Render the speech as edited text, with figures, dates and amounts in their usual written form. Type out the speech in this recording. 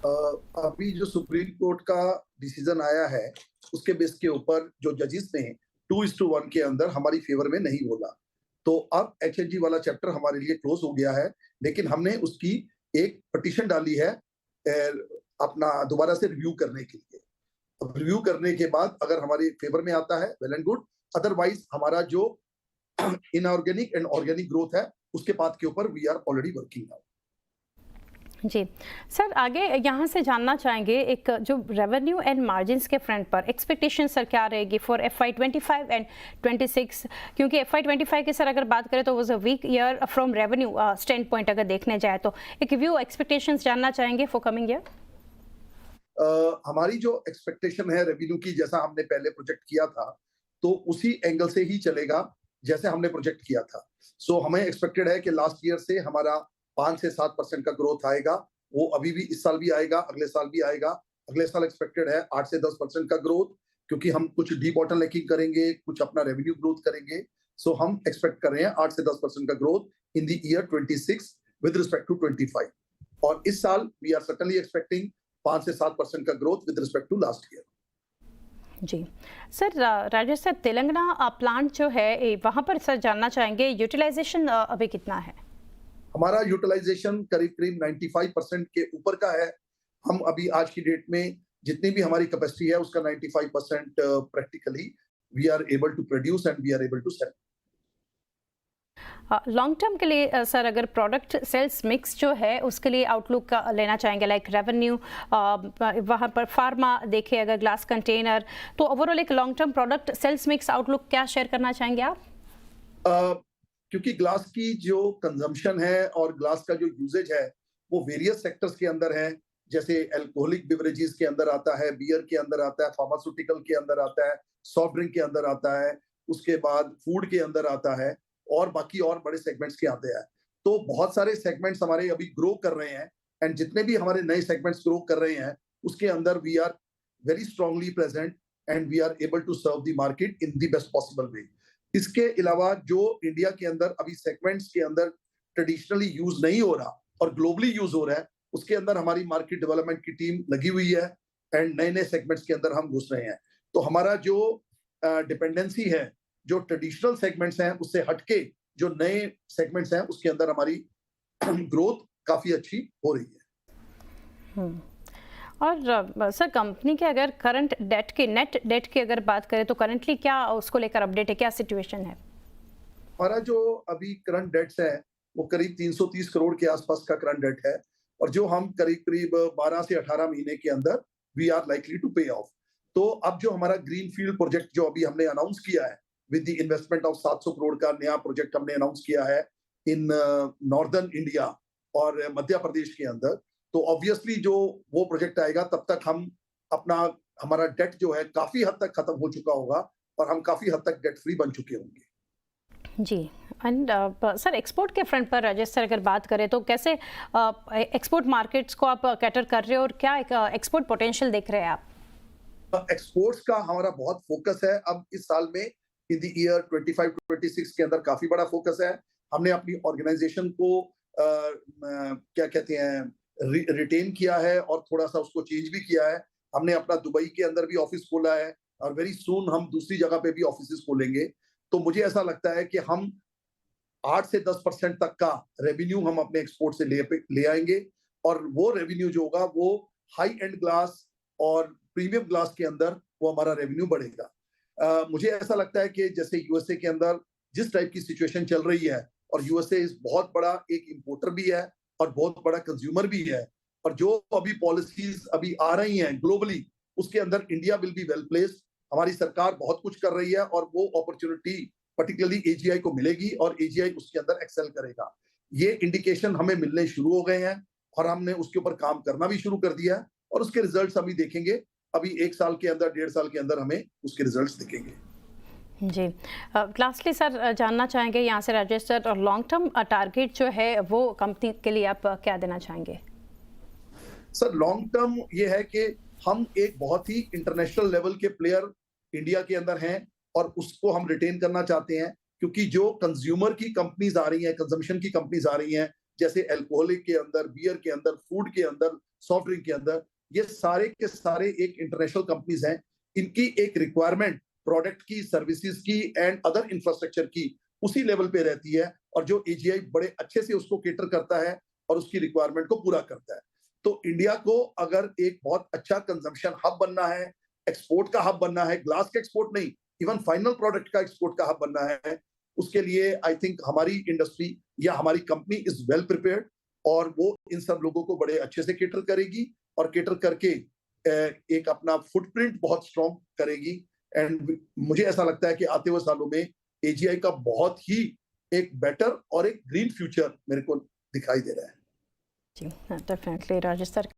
अभी जो supreme court का डिसीजन आया है, उसके बेस के ऊपर जो जजेस ने 2:1 के अंदर हमारी फेवर में नहीं बोला। तो अब एचएनजी वाला चैप्टर हमारे लिए क्लोज हो गया है, लेकिन हमने उसकी एक पिटीशन डाली है अपना दोबारा से रिव्यू करने के लिए। अब रिव्यू करने के बाद अगर हमारे फेवर में आता है, वेल एंड गुड, अदरवाइज हमारा जो इनऑर्गेनिक एंड ऑर्गेनिक ग्रोथ है, उसके पाथ के ऊपर we are already working now. जी सर, आगे यहाँ से जानना चाहेंगे एक जो रेवेन्यू एंड मार्जिन्स के फ्रंट पर एक्सपेक्टेशन सर क्या रहेगी फॉर FY25 एंड 26, क्योंकि FY25 की सर अगर बात करें तो was a weak year from revenue standpoint अगर देखने जाए तो एक व्यू एक्सपेक्टेशंस जानना चाहेंगे फॉर कमिंग ईयर। हमारी जो एक्सपेक्टेशन है रेवेन्यू की, जैसा हमने पहले प्रोजेक्ट किया था, तो उसी एंगल से ही चलेगा जैसे हमने प्रोजेक्ट किया था। सो हमें एक्सपेक्टेड है कि लास्ट ईयर से हमारा 5 से 7% का ग्रोथ आएगा। वो अभी भी इस साल भी आएगा, अगले साल भी आएगा। अगले साल एक्सपेक्टेड है 8 से 10% का ग्रोथ, क्योंकि हम कुछ डीबॉटलनेकिंग करेंगे, कुछ अपना रेवेन्यू ग्रोथ करेंगे। सो हम एक्सपेक्ट कर रहे हैं 8 से 10% का growth in the year 26 with respect to 25। और इस साल वी आर सर्टेनली एक्सपेक्टिंग 5 से 7% का growth with respect to last year. जी sir, Rajesh sir, Telangana plant जो है वहाँ पर सर जानना चाहेंगे यूटिलाइजेशन अभी कितना है? हमारा यूटिलाइजेशन करीब करीब 95% के ऊपर का है। हम अभी आज की डेट में जितनी भी हमारी कैपेसिटी है उसका 95% practically we are able to produce and we are able to sell. Long term के लिए सर अगर प्रोडक्ट सेल्स मिक्स जो है उसके लिए आउटलुक का लेना चाहेंगे, लाइक रेवेन्यू वहाँ पर फार्मा देखे अगर ग्लास कंटेनर, तो ओवरऑल एक long term product sales mix outlook क्या शेयर करना चाहेंगे आप? क्योंकि ग्लास की जो कंजम्पशन है और ग्लास का जो यूजेज है वो वेरियस सेक्टर्स के अंदर है, जैसे अल्कोहलिक बिवरेजेस के अंदर आता है, बियर के अंदर आता है, फार्मास्यूटिकल के अंदर आता है, सॉफ्ट ड्रिंक के अंदर आता है, उसके बाद फूड के अंदर आता है और बाकी और बड़े सेगमेंट्स के आते हैं। तो बहुत सारे सेगमेंट्स हमारे अभी ग्रो कर रहे हैं एंड जितने भी हमारे नए सेगमेंट्स ग्रो कर रहे हैं उसके अंदर we are very strongly present and we are able to serve the market in the best possible way. इसके अलावा जो इंडिया के अंदर अभी सेगमेंट्स के अंदर ट्रेडिशनली यूज नहीं हो रहा और ग्लोबली यूज हो रहा है, उसके अंदर हमारी मार्केट डेवलपमेंट की टीम लगी हुई है एंड नए नए सेगमेंट्स के अंदर हम घुस रहे हैं। तो हमारा जो डिपेंडेंसी है जो ट्रेडिशनल सेगमेंट्स हैं उससे हटके जो नए सेगमेंट्स हैं उसके अंदर हमारी ग्रोथ काफी अच्छी हो रही है। और सर कंपनी के अगर करंट डेट की नेट डेट की अगर बात करें तो करंटली क्या उसको लेकर अपडेट है, क्या सिचुएशन है? हमारा जो अभी करंट डेट्स है वो करीब 330 करोड़ के आसपास का करंट डेट है और जो हम करीब करीब 12 से 18 महीने के अंदर वी आर लाइकली टू पे ऑफ। तो अब जो हमारा ग्रीन फील्ड प्रोजेक्ट जो अभी हमने अनाउंस किया है with the investment of 700 crore का नया प्रोजेक्ट हमने अनाउंस किया है इन नॉर्दर्न इंडिया और मध्य प्रदेश के अंदर, तो ऑब्वियसली जो वो प्रोजेक्ट आएगा तब तक हम अपना हमारा डेट जो है काफी हद तक खत्म हो चुका होगा और हम काफी हद तक डेट फ्री बन चुके होंगे। जी एंड सर एक्सपोर्ट के फ्रंट पर राजेश सर अगर बात करें तो कैसे एक्सपोर्ट मार्केट्स को आप कैटर कर रहे हो और क्या एक्सपोर्ट पोटेंशियल देख रहे हैं आप? एक्सपोर्ट्स का हमारा बहुत फोकस है अब इस साल में, इन द ईयर 25-26 के अंदर काफी बड़ा फोकस है। हमने अपनी ऑर्गेनाइजेशन को क्या कहते हैं रिटेन किया है और थोड़ा सा उसको चेंज भी किया है। हमने अपना दुबई के अंदर भी ऑफिस खोला है और वेरी सून हम दूसरी जगह पे भी ऑफिस खोलेंगे। तो मुझे ऐसा लगता है कि हम 8 से 10% तक का रेवेन्यू हम अपने एक्सपोर्ट से ले आएंगे और वो रेवेन्यू जो होगा वो हाई एंड ग्लास और प्रीमियम ग्लास के अंदर वो हमारा रेवेन्यू बढ़ेगा। मुझे ऐसा लगता है कि जैसे यूएसए के अंदर जिस टाइप की सिचुएशन चल रही है और यूएसए इस बहुत बड़ा एक इंपोर्टर भी है और बहुत बड़ा कंज्यूमर भी है और जो अभी पॉलिसीज अभी आ रही हैं ग्लोबली उसके अंदर India will be well placed. हमारी सरकार बहुत कुछ कर रही है और वो अपॉर्चुनिटी पर्टिकुलरली एजीआई को मिलेगी और एजीआई उसके अंदर एक्सेल करेगा। ये इंडिकेशन हमें मिलने शुरू हो गए हैं और हमने उसके ऊपर काम करना भी शुरू कर दिया है और उसके रिजल्ट्स अभी देखेंगे। अभी 1 साल के अंदर 1.5 साल के अंदर हमें उसके रिजल्ट्स दिखेंगे। जी लास्टली सर जानना चाहेंगे यहाँ से राजेश सर, और लॉन्ग टर्म टारगेट जो है वो कंपनी के लिए आप क्या देना चाहेंगे? सर लॉन्ग टर्म ये है कि हम एक बहुत ही इंटरनेशनल लेवल के प्लेयर इंडिया के अंदर हैं और उसको हम रिटेन करना चाहते हैं, क्योंकि जो कंज्यूमर की कंपनीज आ रही हैं, कंजम्पशन की कंपनीज आ रही हैं, जैसे अल्कोहलिक के अंदर, बियर के अंदर, फूड के अंदर, सॉफ्ट ड्रिंक के अंदर, ये सारे के सारे एक इंटरनेशनल कंपनीज हैं। इनकी एक रिक्वायरमेंट प्रोडक्ट की, सर्विसेज की एंड अदर इंफ्रास्ट्रक्चर की उसी लेवल पे रहती है, और जो एजीआई बड़े अच्छे से उसको केटर करता है और उसकी रिक्वायरमेंट को पूरा करता है। तो इंडिया को अगर एक बहुत अच्छा कंजम्पशन हब बनना है, एक्सपोर्ट का हब बनना है, ग्लास का एक्सपोर्ट नहीं, इवन फाइनल प्रोडक्ट का एक्सपोर्ट का हब बनना है, उसके लिए आई थिंक हमारी इंडस्ट्री या हमारी कंपनी इज वेल प्रिपेयर्ड, और वो इन सब लोगों को बड़े अच्छे से केटर करेगी, और केटर करके एक अपना फुटप्रिंट बहुत स्ट्रॉन्ग करेगी। एंड मुझे ऐसा लगता है कि आते हुए सालों में एजीआई का बहुत ही एक बेटर और एक ग्रीन फ्यूचर मेरे को दिखाई दे रहा है। जी, डेफिनेटली राजेश सर।